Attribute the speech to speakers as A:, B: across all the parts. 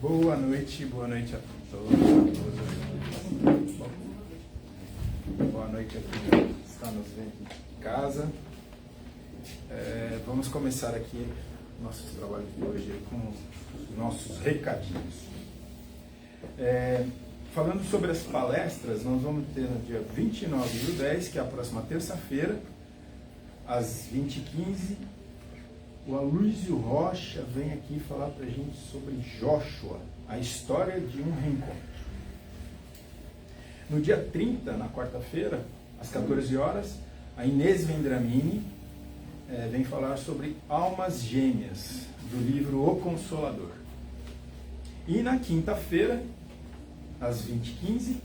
A: Boa noite a todos. Boa noite a quem está nos vendo de casa. Vamos começar aqui nossos trabalhos de hoje com os nossos recadinhos. Falando sobre as palestras, nós vamos ter no dia 29/10, que é a próxima terça-feira, às 20h15, o Aloysio Rocha vem aqui falar para a gente sobre Joshua, a história de um reencontro. No dia 30, na quarta-feira, às 14 horas, a Inês Vendramini vem falar sobre Almas Gêmeas, do livro O Consolador. E na quinta-feira, às 20h15,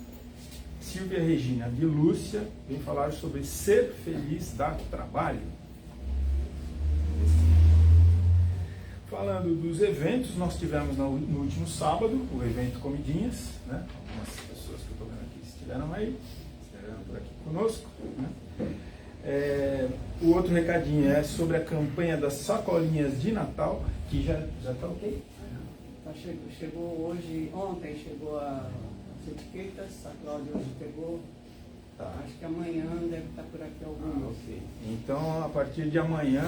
A: Silvia Regina de Lúcia vem falar sobre Ser Feliz dá Trabalho. Falando dos eventos, nós tivemos no último sábado o evento Comidinhas, né? Algumas pessoas que eu estou vendo aqui estiveram por aqui conosco, né? O outro recadinho é sobre a campanha das sacolinhas de Natal, que já está ok?
B: Chegou ontem chegou as etiquetas, a Cláudia hoje pegou.
A: Tá.
B: Acho que amanhã deve estar por aqui algumas.
A: Ok. Então, a partir de amanhã,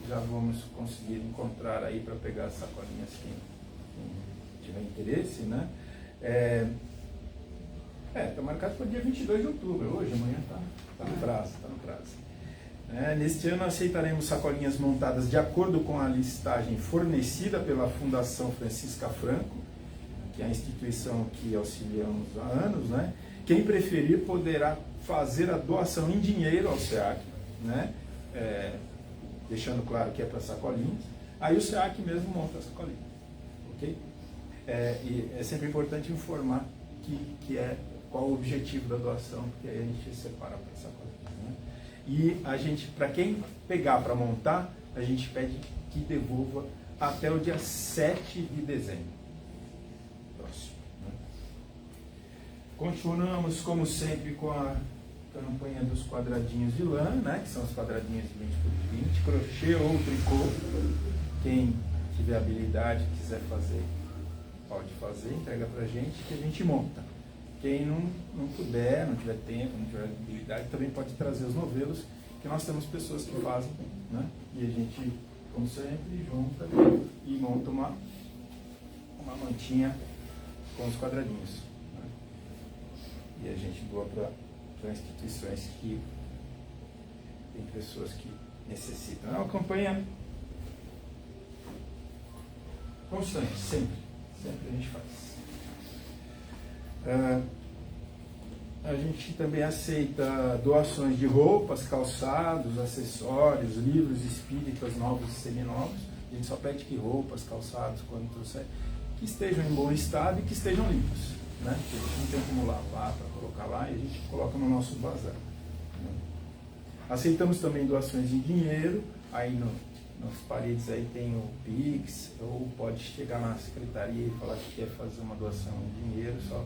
A: já vamos conseguir encontrar aí para pegar as sacolinhas quem tiver interesse, né? Está marcado para o dia 22 de outubro, hoje, amanhã está no prazo, neste ano aceitaremos sacolinhas montadas de acordo com a listagem fornecida pela Fundação Francisca Franco, que é a instituição que auxiliamos há anos, né? Quem preferir poderá fazer a doação em dinheiro ao SEAC, né? Deixando claro que é para sacolinhas, aí o SEAC mesmo monta a sacolinha, ok? E é sempre importante informar qual o objetivo da doação, porque aí a gente separa para sacolinhas, né? E a gente, para quem pegar para montar, a gente pede que devolva até o dia 7 de dezembro. Próximo, né? Continuamos, como sempre, com a campanha dos quadradinhos de lã, né? Que são os quadradinhos de 20 por 20, crochê ou tricô. Quem tiver habilidade, quiser fazer, pode fazer, entrega pra gente que a gente monta. Quem não puder, não tiver tempo, não tiver habilidade, também pode trazer os novelos, que nós temos pessoas que fazem, né? E a gente, como sempre, junta e monta uma mantinha com os quadradinhos, né? E a gente doa para instituições que tem pessoas que necessitam. É uma campanha constante, sempre a gente faz. A gente também aceita doações de roupas, calçados, acessórios, livros espíritas novos e seminovos. A gente só pede que roupas, calçados, quando trouxer, que estejam em bom estado e que estejam limpos, né? Porque a gente não tem como lavar para colocar lá e a gente coloca no nosso bazar, né? Aceitamos também doações em dinheiro. Aí nas paredes aí tem o Pix, ou pode chegar na secretaria e falar que quer fazer uma doação em dinheiro, só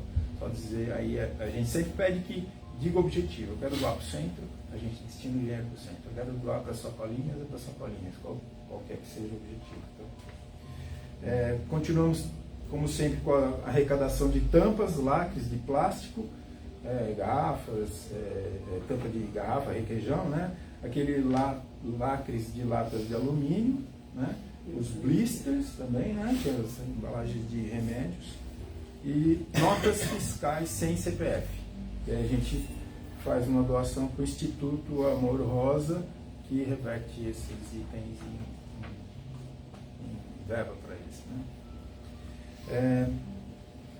A: dizer. Aí a gente sempre pede que diga o objetivo. Eu quero doar para o centro, a gente destina o dinheiro para o centro. Eu quero doar para sacolinhas ou para sacolinhas, qualquer que seja o objetivo. Então, continuamos, como sempre, com a arrecadação de tampas, lacres de plástico, garrafas, tampa de garrafa, requeijão, né? Aquele lacres de latas de alumínio, né? Os blisters também, né? Que são as embalagens de remédios, e notas fiscais sem CPF. E aí a gente faz uma doação para o Instituto Amor Rosa, que reverte esses itens em verba para eles, né?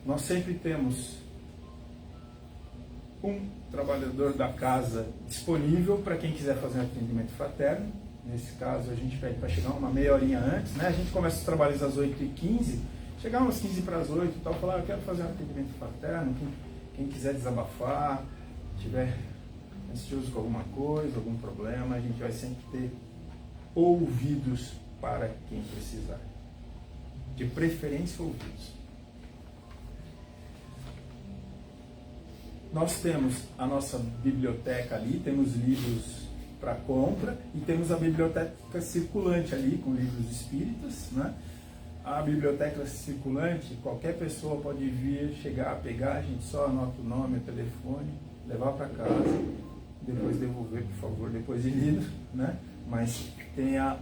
A: Nós sempre temos um trabalhador da casa disponível para quem quiser fazer um atendimento fraterno. Nesse caso, a gente pede para chegar uma meia horinha antes, né? A gente começa os trabalhos às 8h15, chegar umas 15 para as 8 e tal, falar: eu quero fazer um atendimento fraterno. Quem quiser desabafar, tiver ansioso com alguma coisa, algum problema, a gente vai sempre ter ouvidos para quem precisar. De preferência, ouvidos. Nós temos a nossa biblioteca ali, temos livros para compra e temos a biblioteca circulante ali com livros espíritas, né? A biblioteca circulante, qualquer pessoa pode vir, chegar, pegar, a gente só anota o nome, o telefone, levar para casa, depois devolver, por favor, depois de lido, né? Mas tem a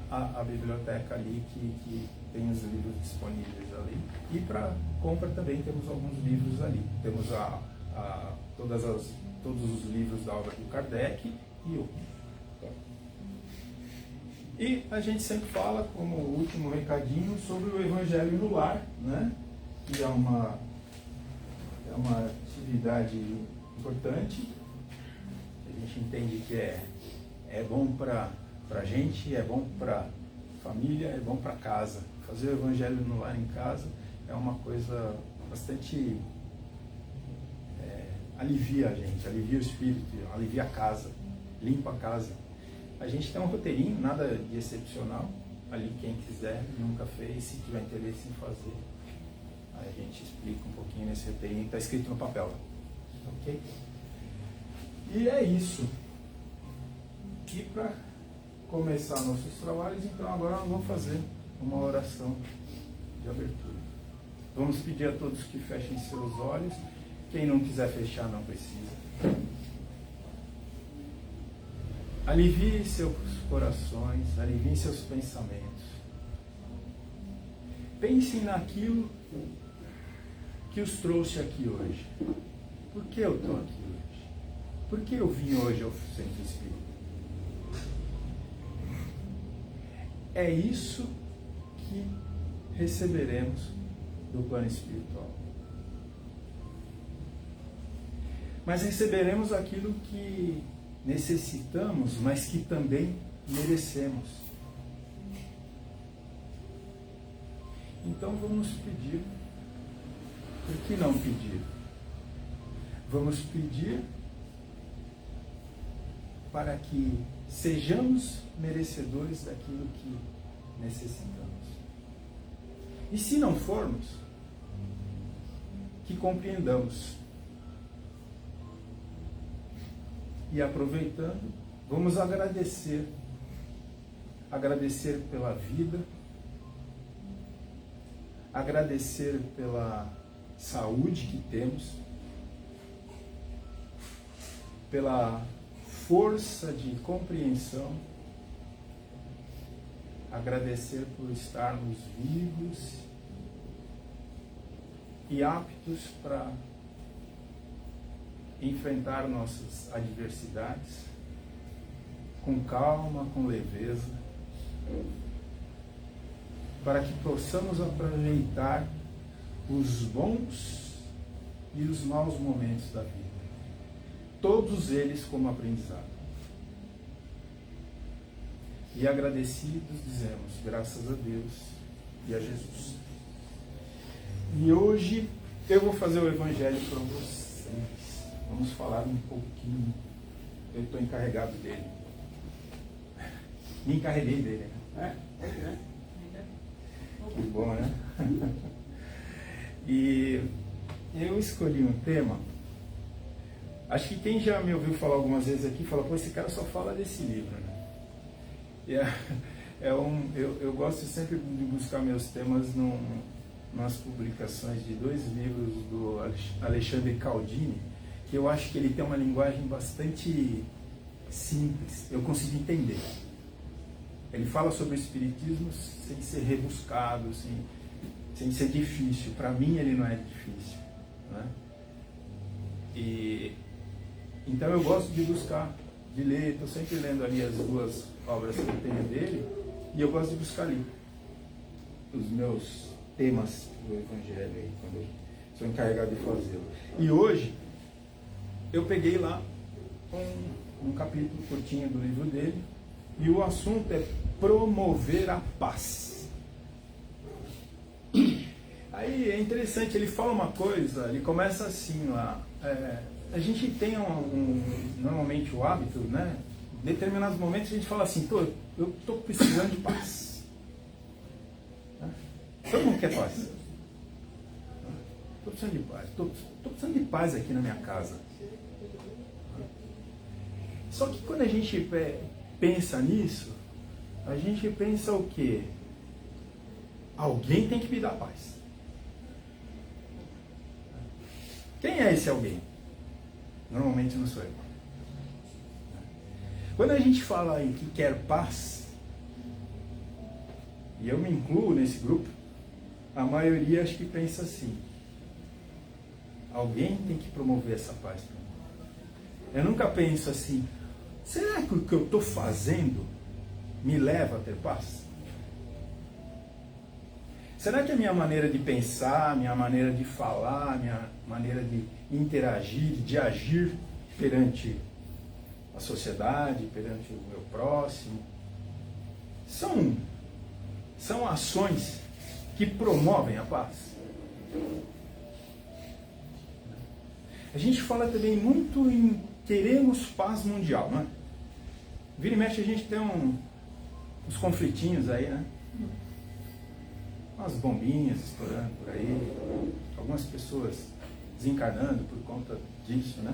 A: biblioteca ali que tem os livros disponíveis ali. E para compra também temos alguns livros ali. Temos todos os livros da obra do Kardec e o. E a gente sempre fala, como último recadinho, sobre o Evangelho no Lar, né? Que é uma atividade importante. A gente entende que é bom para a gente, é bom para a família, é bom para casa. Fazer o Evangelho no Lar em casa é uma coisa bastante... alivia a gente, alivia o espírito, alivia a casa, limpa a casa. A gente tem um roteirinho, nada de excepcional, ali quem quiser, nunca fez, se tiver interesse em fazer, aí a gente explica um pouquinho nesse roteirinho, está escrito no papel, ok? E é isso. E para começar nossos trabalhos, então agora nós vamos fazer uma oração de abertura. Vamos pedir a todos que fechem seus olhos, quem não quiser fechar não precisa. Alivie seus corações, alivie seus pensamentos. Pensem naquilo que os trouxe aqui hoje. Por que eu estou aqui hoje? Por que eu vim hoje ao Centro Espírita? É isso que receberemos do plano espiritual. Mas receberemos aquilo que necessitamos, mas que também merecemos. Então vamos pedir. Por que não pedir? Vamos pedir para que sejamos merecedores daquilo que necessitamos. E se não formos, que compreendamos. E aproveitando, vamos agradecer. Agradecer pela vida, agradecer pela saúde que temos, pela força de compreensão, agradecer por estarmos vivos e aptos para enfrentar nossas adversidades com calma, com leveza, para que possamos aproveitar os bons e os maus momentos da vida, todos eles como aprendizado. E agradecidos dizemos, graças a Deus e a Jesus. E hoje eu vou fazer o Evangelho para vocês. Vamos falar um pouquinho. Eu estou encarregado dele. Me encarreguei dele, né? Que bom, né? E eu escolhi um tema. Acho que quem já me ouviu falar algumas vezes aqui fala, pô, esse cara só fala desse livro, né? Eu gosto sempre de buscar meus temas nas publicações de 2 livros do Alexandre Caldini, que eu acho que ele tem uma linguagem bastante simples, eu consigo entender. Ele fala sobre o espiritismo sem ser rebuscado, sem ser difícil. Para mim ele não é difícil, né? Então eu gosto de buscar, de ler, estou sempre lendo ali as 2 obras que eu tenho dele, e eu gosto de buscar ali os meus temas do Evangelho aí, quando eu sou encarregado de fazê-lo. E hoje eu peguei lá um capítulo curtinho do livro dele, e o assunto é promover a paz. Aí é interessante, ele fala uma coisa, ele começa assim lá, a gente tem normalmente o hábito, né? Em determinados momentos a gente fala assim, eu estou precisando de paz. Todo mundo quer paz. Estou precisando de paz. Estou precisando de paz aqui na minha casa. Só que quando a gente pensa nisso, a gente pensa o quê? Alguém tem que me dar paz. Quem é esse alguém? Normalmente não sou eu. Quando a gente fala em que quer paz, e eu me incluo nesse grupo, a maioria acho que pensa assim: alguém tem que promover essa paz para mim. Eu nunca penso assim: será que o que eu estou fazendo me leva a ter paz? Será que a minha maneira de pensar, minha maneira de falar, minha maneira de interagir, de agir perante a sociedade, perante o meu próximo, são ações que promovem a paz? A gente fala também muito em queremos paz mundial, não é? Vira e mexe a gente tem uns conflitinhos aí, né? Umas bombinhas estourando por aí, algumas pessoas desencarnando por conta disso, né?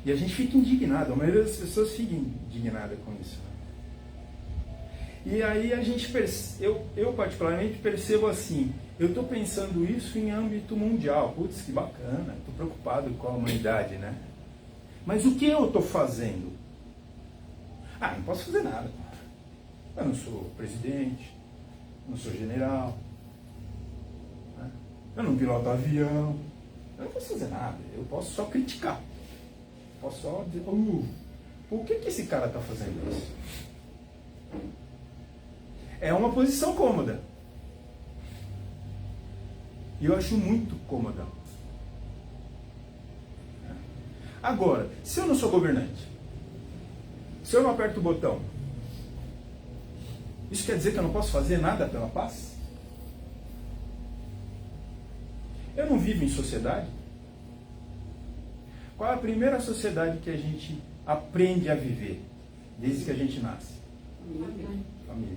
A: E a gente fica indignado, a maioria das pessoas fica indignada com isso. E aí a gente, eu particularmente percebo assim, eu estou pensando isso em âmbito mundial, putz, que bacana, estou preocupado com a humanidade, né? Mas o que eu estou fazendo? Ah, não posso fazer nada. Eu não sou presidente, não sou general, né? Eu não piloto avião, eu não posso fazer nada, eu posso só criticar. Posso só dizer, por que esse cara está fazendo isso? É uma posição cômoda. E eu acho muito cômoda. Agora, se eu não sou governante, se eu não aperto o botão, isso quer dizer que eu não posso fazer nada pela paz? Eu não vivo em sociedade? Qual é a primeira sociedade que a gente aprende a viver desde que a gente nasce? Família.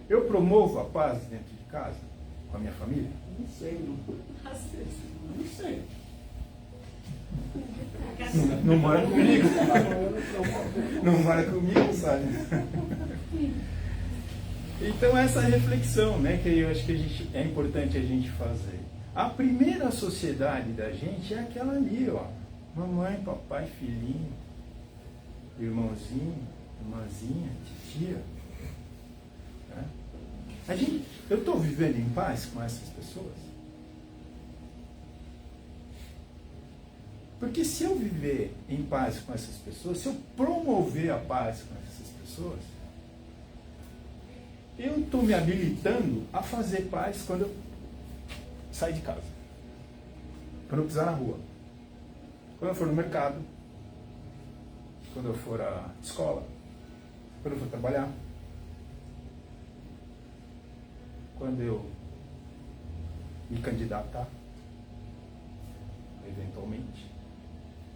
A: Eu promovo a paz dentro de casa, com a minha família?
B: Não sei, não. Às vezes. Não sei.
A: Não mora comigo. Não mora comigo, sabe? Então essa reflexão, né, que eu acho que é importante a gente fazer. A primeira sociedade da gente é aquela ali, ó. Mamãe, papai, filhinho, irmãozinho, irmãzinha, titia. Né? Eu estou vivendo em paz com essas pessoas? Porque se eu viver em paz com essas pessoas, se eu promover a paz com essas pessoas, eu estou me habilitando a fazer paz quando eu sair de casa, quando eu pisar na rua, quando eu for no mercado, quando eu for à escola, quando eu for trabalhar, quando eu me candidatar, eventualmente,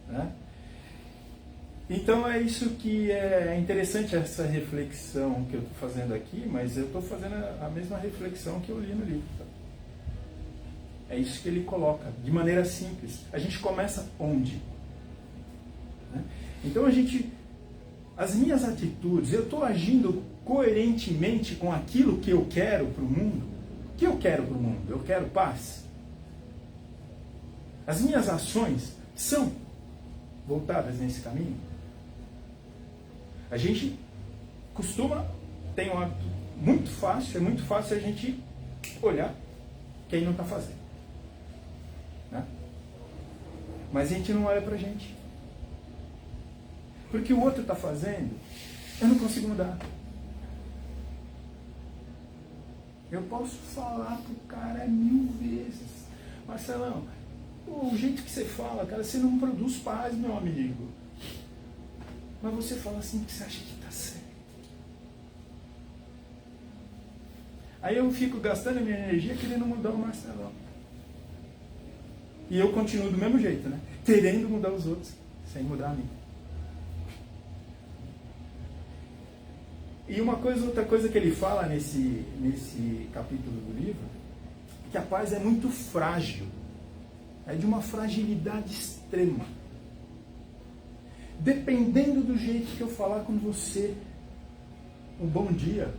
A: né? Então é isso que é interessante, essa reflexão que eu estou fazendo aqui, mas eu estou fazendo a mesma reflexão que eu li no livro. Tá? É isso que ele coloca, de maneira simples. A gente começa onde? Né? Então as minhas atitudes, eu estou agindo coerentemente com aquilo que eu quero para o mundo? O que eu quero para o mundo? Eu quero paz. As minhas ações são voltadas nesse caminho? A gente costuma, tem um hábito muito fácil, é muito fácil a gente olhar quem não está fazendo. Né? Mas a gente não olha pra gente. Porque o outro está fazendo, eu não consigo mudar. Eu posso falar pro cara 1000 vezes: Marcelão, o jeito que você fala, cara, você não produz paz, meu amigo. Mas você fala assim porque você acha que está certo. Aí eu fico gastando a minha energia querendo mudar o Marcelão. E eu continuo do mesmo jeito, né? Querendo mudar os outros, sem mudar a mim. E outra coisa que ele fala nesse capítulo do livro, é que a paz é muito frágil. É de uma fragilidade extrema. Dependendo do jeito que eu falar com você, um bom dia,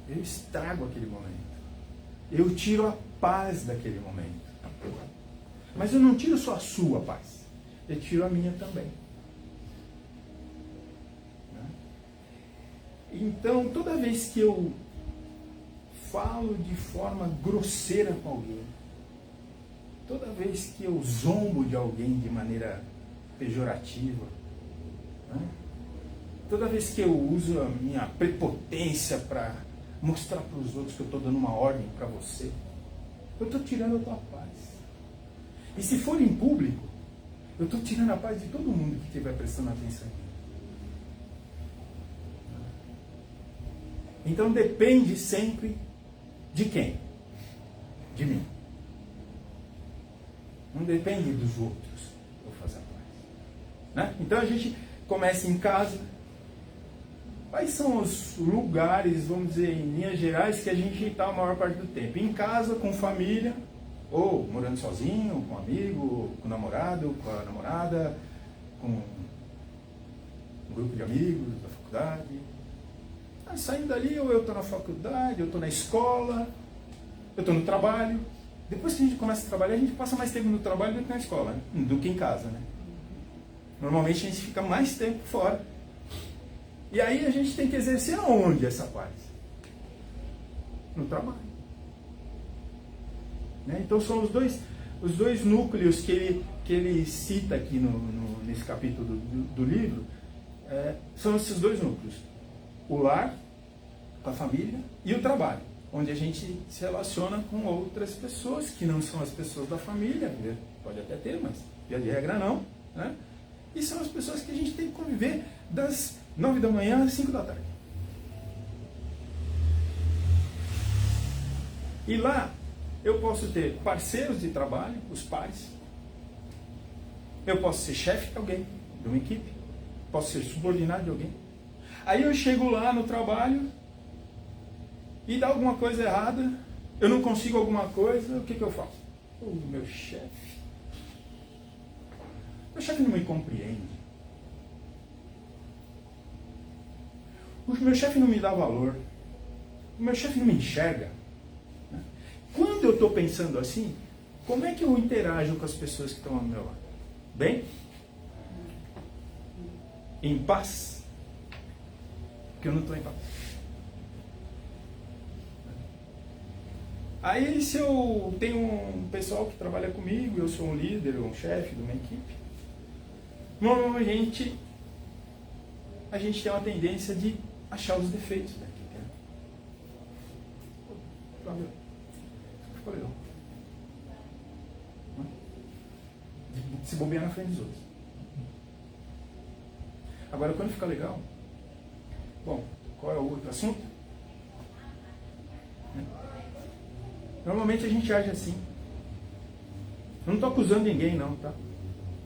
A: eu estrago aquele momento. Eu tiro a paz daquele momento. Mas eu não tiro só a sua paz, eu tiro a minha também. Então, toda vez que eu falo de forma grosseira com alguém, toda vez que eu zombo de alguém de maneira pejorativa, né? Toda vez que eu uso a minha prepotência para mostrar para os outros que eu estou dando uma ordem para você, eu estou tirando a tua paz. E se for em público, eu estou tirando a paz de todo mundo que estiver prestando atenção aqui. Então depende sempre de quem? De mim. Não depende dos outros eu fazer a paz. Né? Então a gente começa em casa. Quais são os lugares, vamos dizer, em linhas gerais, que a gente está a maior parte do tempo? Em casa, com família, ou morando sozinho, com um amigo, com o namorado, com a namorada, com um grupo de amigos da faculdade. Saindo dali, ou eu estou na faculdade, eu estou na escola, eu estou no trabalho. Depois que a gente começa a trabalhar, a gente passa mais tempo no trabalho do que na escola, né? Do que em casa, né? Normalmente a gente fica mais tempo fora. E aí a gente tem que exercer aonde essa paz? No trabalho. Né? Então são os dois núcleos que ele cita aqui nesse capítulo do livro, são esses dois núcleos. O lar, a família e o trabalho, onde a gente se relaciona com outras pessoas que não são as pessoas da família, pode até ter, mas via de regra não, né? E são as pessoas que a gente tem que conviver das 9 da manhã às 5 da tarde. E lá eu posso ter parceiros de trabalho, os pares. Eu posso ser chefe de alguém, de uma equipe. Posso ser subordinado de alguém. Aí eu chego lá no trabalho e dá alguma coisa errada, eu não consigo alguma coisa, o que eu faço? O meu chefe não me compreende. O meu chefe não me dá valor. O meu chefe não me enxerga. Quando eu estou pensando assim, como é que eu interajo com as pessoas que estão ao meu lado? Bem? Em paz? Porque eu não estou em paz. Aí se eu tenho um pessoal que trabalha comigo, eu sou um líder, um chefe de uma equipe, normalmente a gente tem uma tendência de achar os defeitos da equipe. Ficou legal. De se bobear na frente dos outros. Agora, quando fica legal, bom, qual é o outro assunto? Normalmente a gente age assim. Eu não estou acusando ninguém não, tá?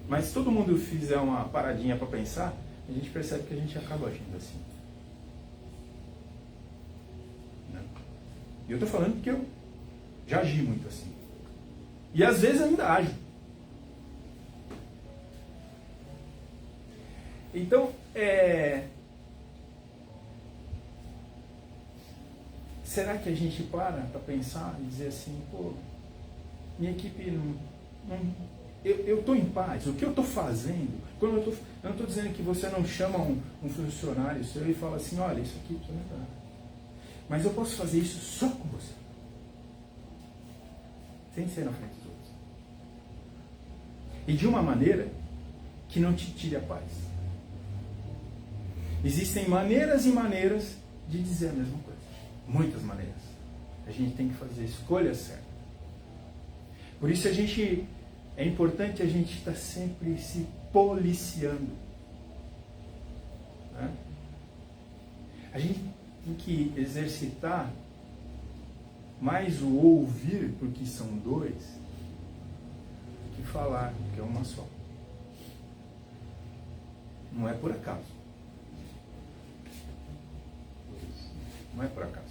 A: Mas se todo mundo fizer uma paradinha para pensar, a gente percebe que a gente acaba agindo assim. E eu estou falando porque eu já agi muito assim. E às vezes ainda ajo. Então, será que a gente para pensar e dizer assim, pô, minha equipe eu estou em paz, o que eu estou fazendo? Quando eu não estou dizendo que você não chama um funcionário seu e fala assim, olha, isso aqui precisa mudar. Mas eu posso fazer isso só com você. Sem ser na frente dos outros. E de uma maneira que não te tire a paz. Existem maneiras e maneiras de dizer a mesma coisa. Muitas maneiras. A gente tem que fazer escolhas certas. Por isso é importante a gente estar sempre se policiando. Né? A gente tem que exercitar mais o ouvir, porque são dois, que falar, que é uma só. Não é por acaso. Não é por acaso.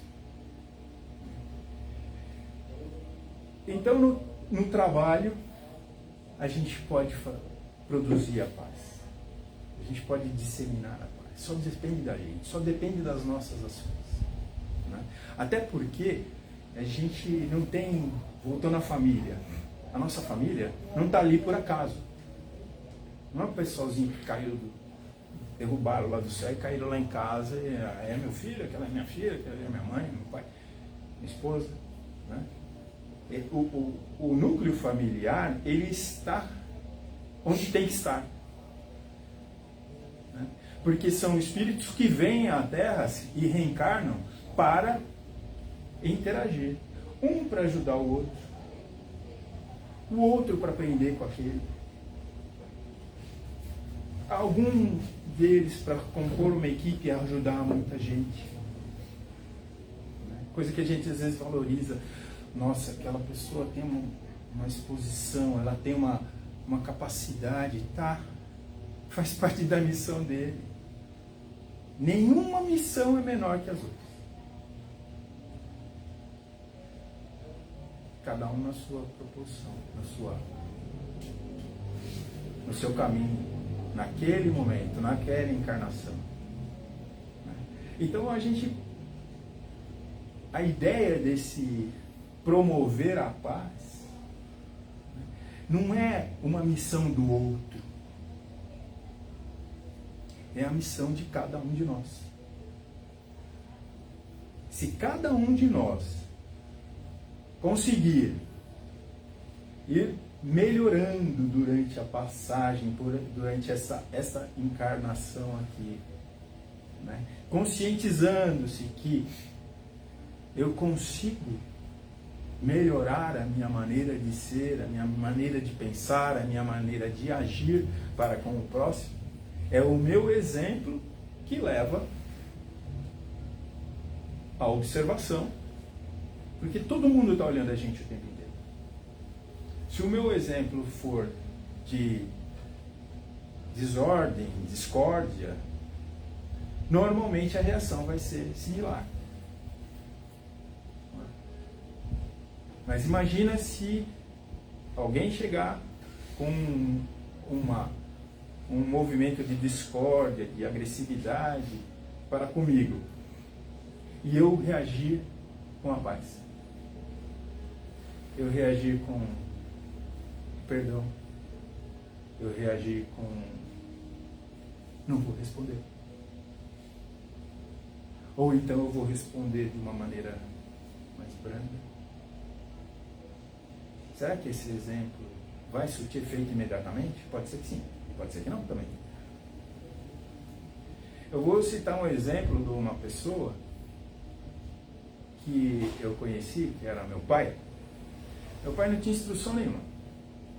A: Então, no trabalho, a gente pode produzir a paz. A gente pode disseminar a paz. Só depende da gente, só depende das nossas ações. Né? Né? Até porque a gente não tem, voltando à família, a nossa família não está ali por acaso. Não é um pessoalzinho que caiu, derrubaram lá do céu e caíram lá em casa, e é meu filho, aquela é minha filha, aquela é minha mãe, meu pai, minha esposa. Né? O núcleo familiar, ele está onde tem que estar. Né? Porque são espíritos que vêm à Terra e reencarnam para interagir. Um para ajudar o outro para aprender com aquele. Algum deles para compor uma equipe e ajudar muita gente. Coisa que a gente às vezes valoriza. Nossa, aquela pessoa tem uma exposição, ela tem uma capacidade, tá? Faz parte da missão dele. Nenhuma missão é menor que as outras. Cada um na sua proporção, no seu caminho, naquele momento, naquela encarnação. Então a ideia desse promover a paz não é uma missão do outro, é a missão de cada um de nós. Se cada um de nós conseguir ir melhorando durante a passagem, durante essa encarnação aqui, né? Conscientizando-se que eu consigo melhorar a minha maneira de ser, a minha maneira de pensar, a minha maneira de agir para com o próximo, é o meu exemplo que leva à observação. Porque todo mundo está olhando a gente o tempo inteiro. Se o meu exemplo for de desordem, discórdia, normalmente a reação vai ser similar. Mas imagina se alguém chegar com um movimento de discórdia, de agressividade para comigo, e eu reagir com a paz. Eu reagir com perdão. Eu reagir com não vou responder. Ou então eu vou responder de uma maneira mais branda. Será que esse exemplo vai surtir efeito imediatamente? Pode ser que sim, pode ser que não também. Eu vou citar um exemplo de uma pessoa que eu conheci, que era meu pai. Meu pai não tinha instrução nenhuma.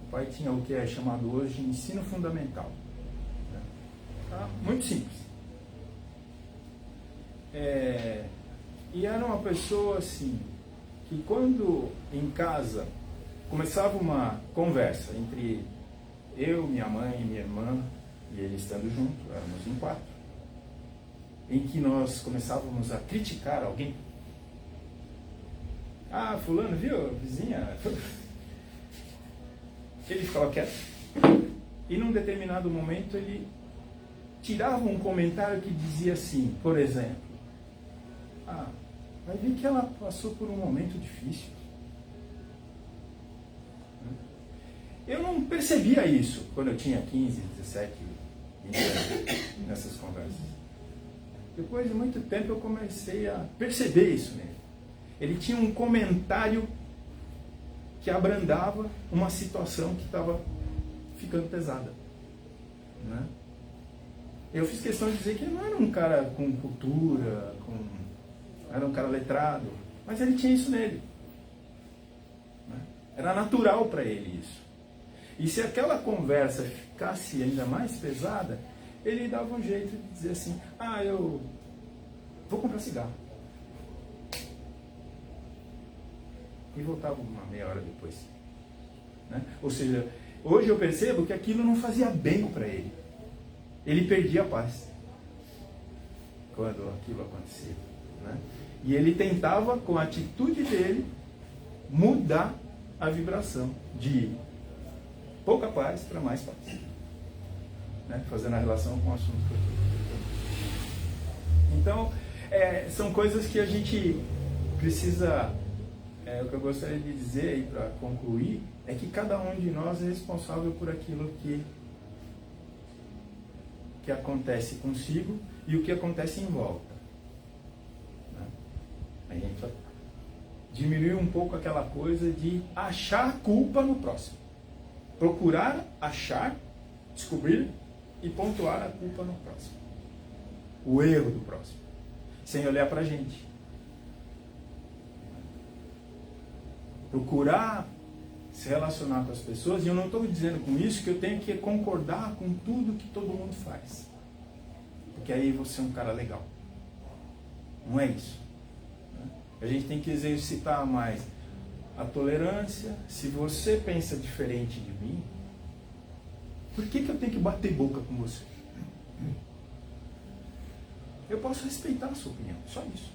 A: O pai tinha o que é chamado hoje de ensino fundamental. Tá? Muito simples. E era uma pessoa assim, que quando em casa começava uma conversa entre eu, minha mãe e minha irmã, e ele estando junto, éramos em 4, em que nós começávamos a criticar alguém. Ah, fulano, viu? Vizinha. Ele ficava quieto. E num determinado momento ele tirava um comentário que dizia assim, por exemplo, vai ver que ela passou por um momento difícil. Eu não percebia isso quando eu tinha 15, 17, 20 anos nessas conversas. Depois de muito tempo eu comecei a perceber isso nele. Ele tinha um comentário que abrandava uma situação que estava ficando pesada. Né? Eu fiz questão de dizer que ele não era um cara com cultura, era um cara letrado, mas ele tinha isso nele. Né? Era natural para ele isso. E se aquela conversa ficasse ainda mais pesada, ele dava um jeito de dizer assim, eu vou comprar cigarro. E voltava uma meia hora depois. Né? Ou seja, hoje eu percebo que aquilo não fazia bem para ele. Ele perdia a paz quando aquilo acontecia. Né? E ele tentava, com a atitude dele, mudar a vibração de pouca paz para mais paz. Né? Fazendo a relação com o assunto que eu estou. Então, São coisas que a gente precisa... o que eu gostaria de dizer aí para concluir é que cada um de nós é responsável por aquilo que acontece consigo e o que acontece em volta. Né? A gente precisa diminuir um pouco aquela coisa de achar culpa no próximo. Procurar achar, descobrir e pontuar a culpa no próximo. O erro do próximo. Sem olhar para a gente. Procurar se relacionar com as pessoas, e eu não estou dizendo com isso que eu tenho que concordar com tudo que todo mundo faz. Porque aí você é um cara legal. Não é isso. A gente tem que exercitar mais a tolerância. Se você pensa diferente de mim, por que eu tenho que bater boca com você? Eu posso respeitar a sua opinião, só isso.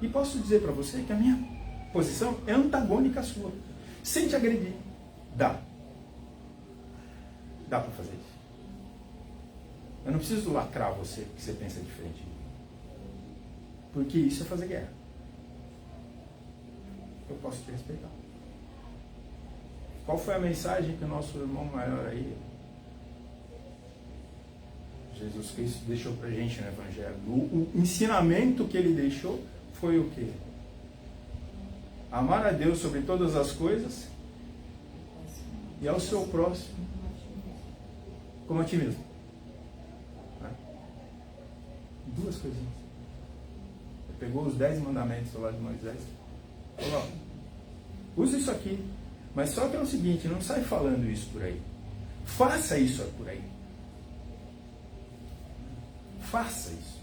A: E posso dizer para você que a minha posição é antagônica à sua. Sem te agredir. Dá para fazer isso. Eu não preciso lacrar você porque você pensa diferente de mim. Porque isso é fazer guerra. Eu posso te respeitar. Qual foi a mensagem que o nosso irmão maior aí, Jesus Cristo, deixou pra gente no Evangelho? O ensinamento que ele deixou foi o quê? Amar a Deus sobre todas as coisas e ao seu próximo como a ti mesmo. Duas coisinhas. Ele pegou os 10 mandamentos lá de Moisés e falou, usa isso aqui. Mas só que é o seguinte, não sai falando isso por aí. Faça isso por aí. Faça isso.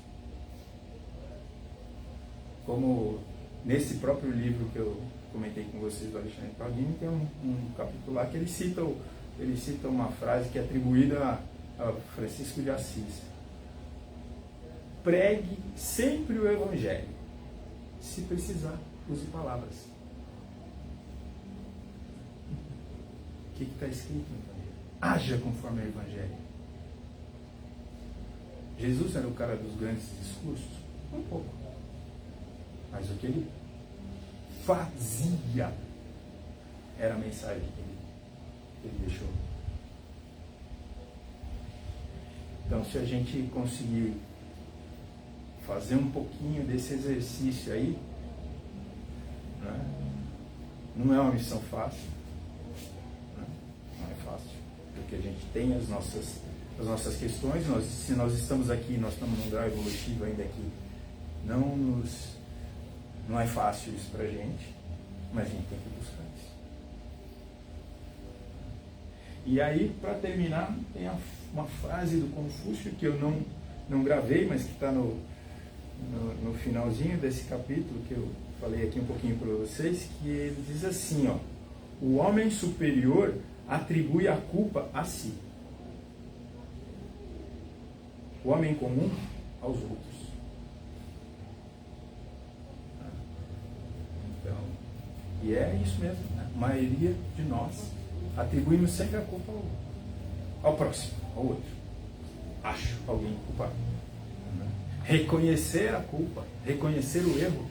A: Como nesse próprio livro que eu comentei com vocês do Alexandre Paldini, tem um capítulo lá que ele cita uma frase que é atribuída a Francisco de Assis. Pregue sempre o Evangelho. Se precisar, use palavras. O que está escrito no Evangelho? Haja conforme o Evangelho. Jesus era o cara dos grandes discursos? Um pouco. Mas o que ele fazia era a mensagem que ele deixou. Então, se a gente conseguir fazer um pouquinho desse exercício aí, né? Não é uma missão fácil, né? Não é fácil, porque a gente tem as nossas questões. Se nós estamos aqui, nós estamos num grau evolutivo ainda aqui, não é fácil isso pra gente, mas a gente tem que buscar isso. E aí, para terminar, tem uma frase do Confúcio que eu não gravei, mas que está no finalzinho desse capítulo, que eu falei aqui um pouquinho para vocês, que ele diz assim, ó: o homem superior atribui a culpa a si, o homem comum aos outros. Então, e é isso mesmo, né? A maioria de nós atribuímos sempre a culpa ao próximo, ao outro. Acho alguém culpado. Reconhecer a culpa, reconhecer o erro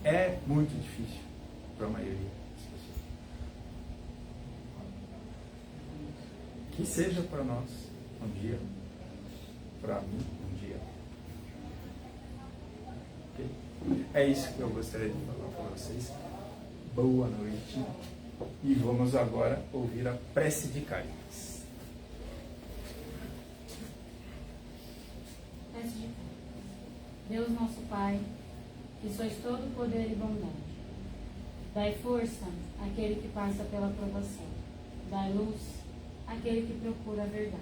A: é muito difícil para a maioria das pessoas. Que seja para nós um dia, para mim um dia. Okay? É isso que eu gostaria de falar para vocês. Boa noite. E vamos agora ouvir a prece de Cáritas.
C: Prece de Cáritas. Deus nosso Pai, que sois todo poder e bondade, dai força àquele que passa pela provação, dai luz àquele que procura a verdade.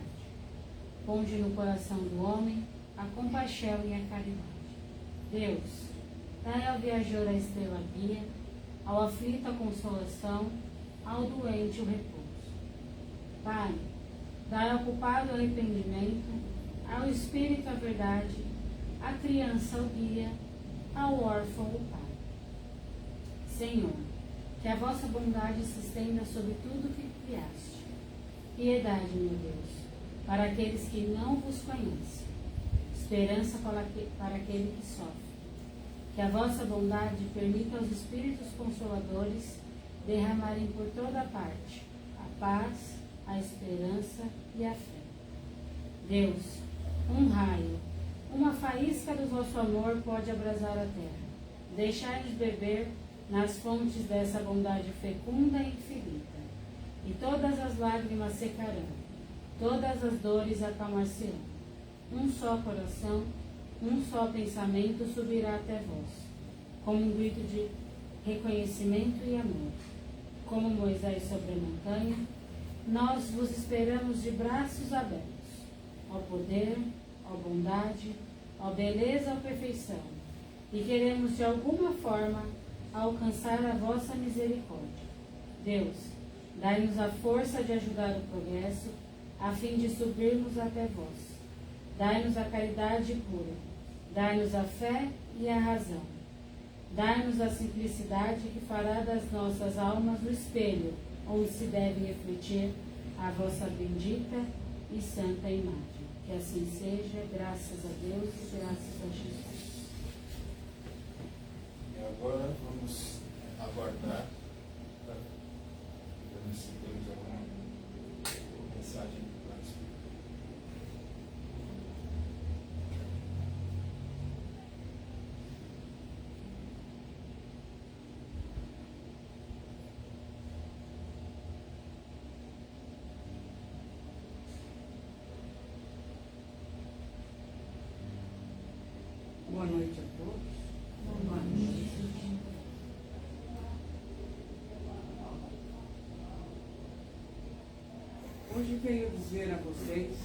C: Ponde no coração do homem a compaixão e a caridade. Deus, dai ao viajor a estrela guia, ao aflito a consolação, ao doente o repouso. Pai, dai ao culpado o arrependimento, ao espírito a verdade, à criança o guia, ao órfão o pai. Senhor, que a vossa bondade se estenda sobre tudo que criaste. Piedade, meu Deus, para aqueles que não vos conhecem. esperança para aquele que sofre. Que a vossa bondade permita aos Espíritos Consoladores derramarem por toda parte a paz, a esperança e a fé. Deus, um raio, uma faísca do vosso amor pode abrasar a terra. Deixai-nos beber nas fontes dessa bondade fecunda e infinita, e todas as lágrimas secarão, todas as dores acalmar-se-ão. Um só coração, um só pensamento subirá até vós, como um grito de reconhecimento e amor. Como Moisés sobre a montanha, nós vos esperamos de braços abertos. Ó poder, ó bondade, ó beleza, ó perfeição, e queremos de alguma forma alcançar a vossa misericórdia. Deus, dai-nos a força de ajudar o progresso, a fim de subirmos até vós. Dai-nos a caridade pura, dai-nos a fé e a razão. Dai-nos a simplicidade que fará das nossas almas o espelho onde se deve refletir a vossa bendita e santa imagem. Que assim seja, graças a Deus e graças a Jesus.
A: E agora vamos aguardar para ver se temos alguma mensagem do plano espiritual.
B: Boa noite a todos. Boa noite. Hoje venho dizer a vocês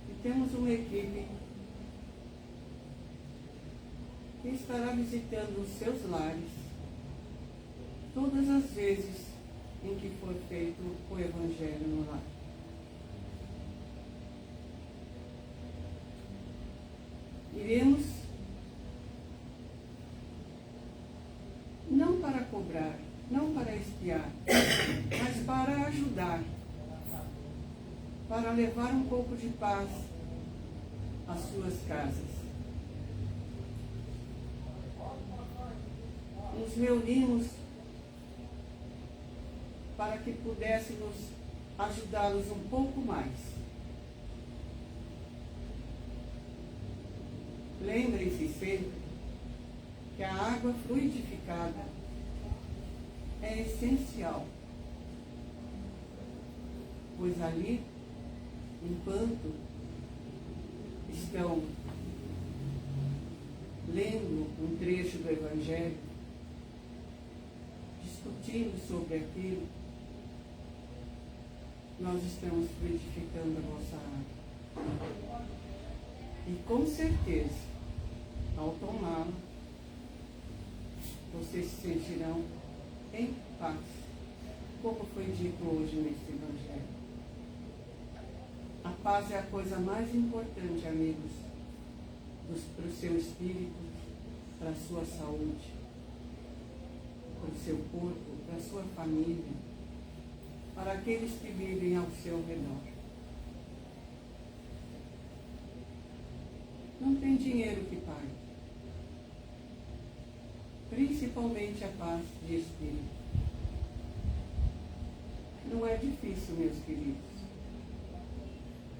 B: que temos uma equipe que estará visitando os seus lares todas as vezes em que for feito o Evangelho no lar. Iremos não para cobrar, não para espiar, mas para ajudar, para levar um pouco de paz às suas casas. Nos reunimos para que pudéssemos ajudá-los um pouco mais. Lembrem-se sempre que a água fluidificada é essencial, pois ali, enquanto estão lendo um trecho do Evangelho, discutindo sobre aquilo, nós estamos fluidificando a vossa água. E com certeza, ao tomá-la, vocês se sentirão em paz, como foi dito hoje neste Evangelho. A paz é a coisa mais importante, amigos, para o seu espírito, para a sua saúde, para o seu corpo, para a sua família, para aqueles que vivem ao seu redor. Não tem dinheiro que pague, principalmente a paz de espírito. Não é difícil, meus queridos.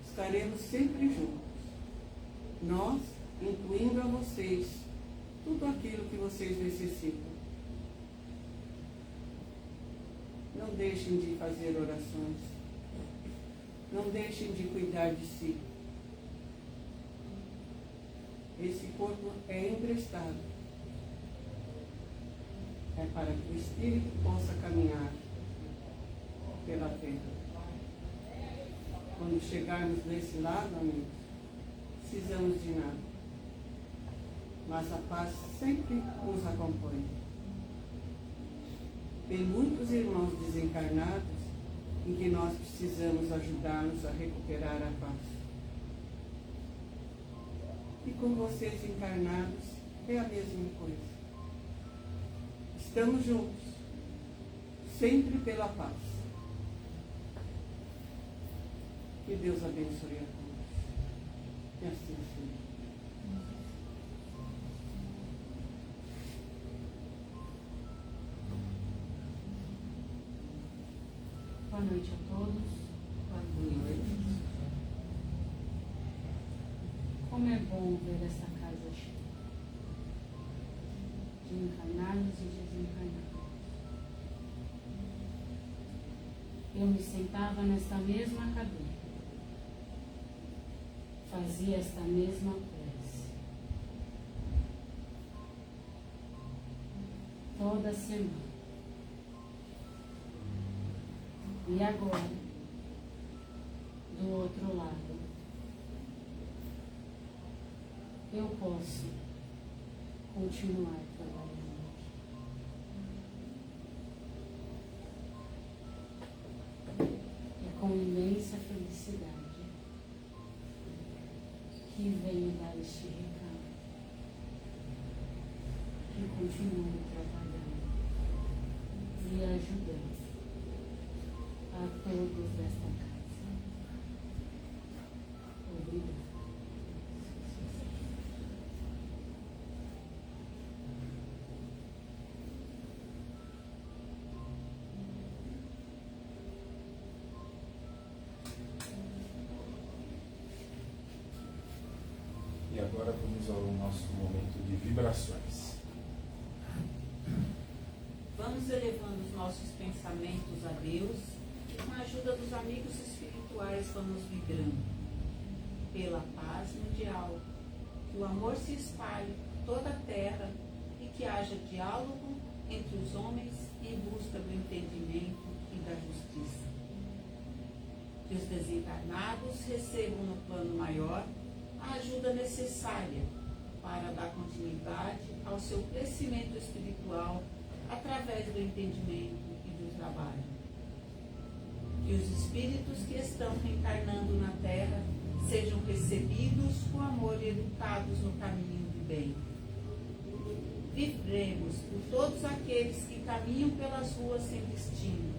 B: Estaremos sempre juntos, nós incluindo a vocês tudo aquilo que vocês necessitam. Não deixem de fazer orações, não deixem de cuidar de si. Esse corpo é emprestado. É para que o espírito possa caminhar pela terra. Quando chegarmos desse lado, amigos, precisamos de nada. Mas a paz sempre nos acompanha. Tem muitos irmãos desencarnados em que nós precisamos ajudá-los a recuperar a paz. E com vocês encarnados é a mesma coisa. Estamos juntos, sempre pela paz. Que Deus abençoe a todos. Que assim seja.
C: Boa noite a todos.
B: Boa noite.
C: Como é bom ver essa casa cheia de encarnados e desencarnados. Eu me sentava nesta mesma cadeira, fazia esta mesma prece. Toda semana. E agora, do outro lado, eu posso continuar trabalhando aqui. É com imensa felicidade que venho dar este recado, que continuo trabalhando e ajudando a todos desta casa. Obrigada.
A: E agora vamos ao nosso momento de vibrações.
D: Vamos elevando os nossos pensamentos a Deus e com a ajuda dos amigos espirituais vamos vibrando pela paz mundial, que o amor se espalhe por toda a terra e que haja diálogo entre os homens em busca do entendimento e da justiça. Que os desencarnados recebam no plano maior a ajuda necessária para dar continuidade ao seu crescimento espiritual através do entendimento e do trabalho. Que os espíritos que estão reencarnando na Terra sejam recebidos com amor e educados no caminho do bem. Vibremos por todos aqueles que caminham pelas ruas sem destino.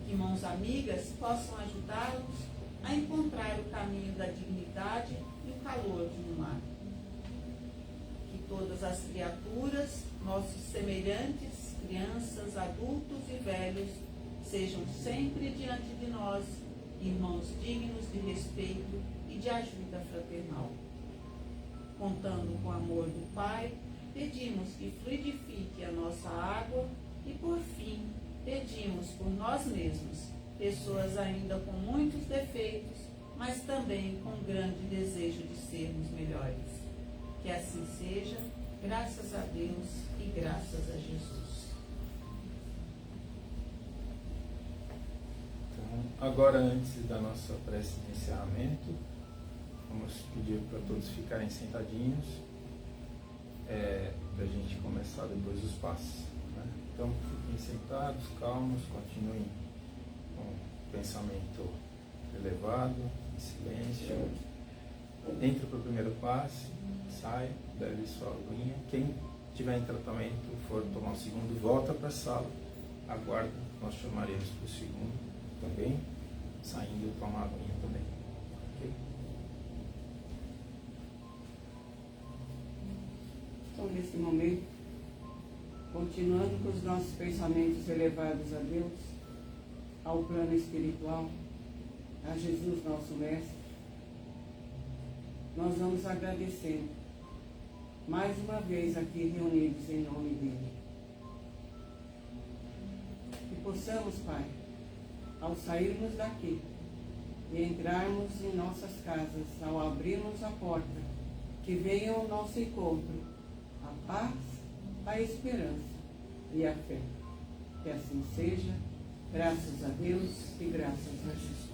D: Que mãos amigas possam ajudá-los a encontrar o caminho da dignidade e o calor de um lar. Que todas as criaturas, nossos semelhantes, crianças, adultos e velhos, sejam sempre diante de nós irmãos dignos de respeito e de ajuda fraternal. Contando com o amor do Pai, pedimos que fluidifique a nossa água e, por fim, pedimos por nós mesmos, pessoas ainda com muitos defeitos, mas também com grande desejo de sermos melhores. Que assim seja, graças a Deus e graças a Jesus.
A: Então, agora, antes da nossa prece de encerramento, vamos pedir para todos ficarem sentadinhos, para a gente começar depois os passos. Né? Então, fiquem sentados, calmos, continuem com o pensamento elevado, em silêncio. Entre para o primeiro passe, sai, bebe sua aguinha. Quem estiver em tratamento, for tomar o segundo, volta para a sala, aguarda, nós chamaremos para o segundo também, saindo, tomar a aguinha também. Okay?
B: Então, nesse momento, continuando com os nossos pensamentos elevados a Deus, ao plano espiritual, a Jesus, nosso Mestre, nós vamos agradecendo mais uma vez aqui reunidos em nome dele. Que possamos, Pai, ao sairmos daqui e entrarmos em nossas casas, ao abrirmos a porta, que venha ao nosso encontro a paz, a esperança e a fé. Que assim seja, graças a Deus e graças a Jesus.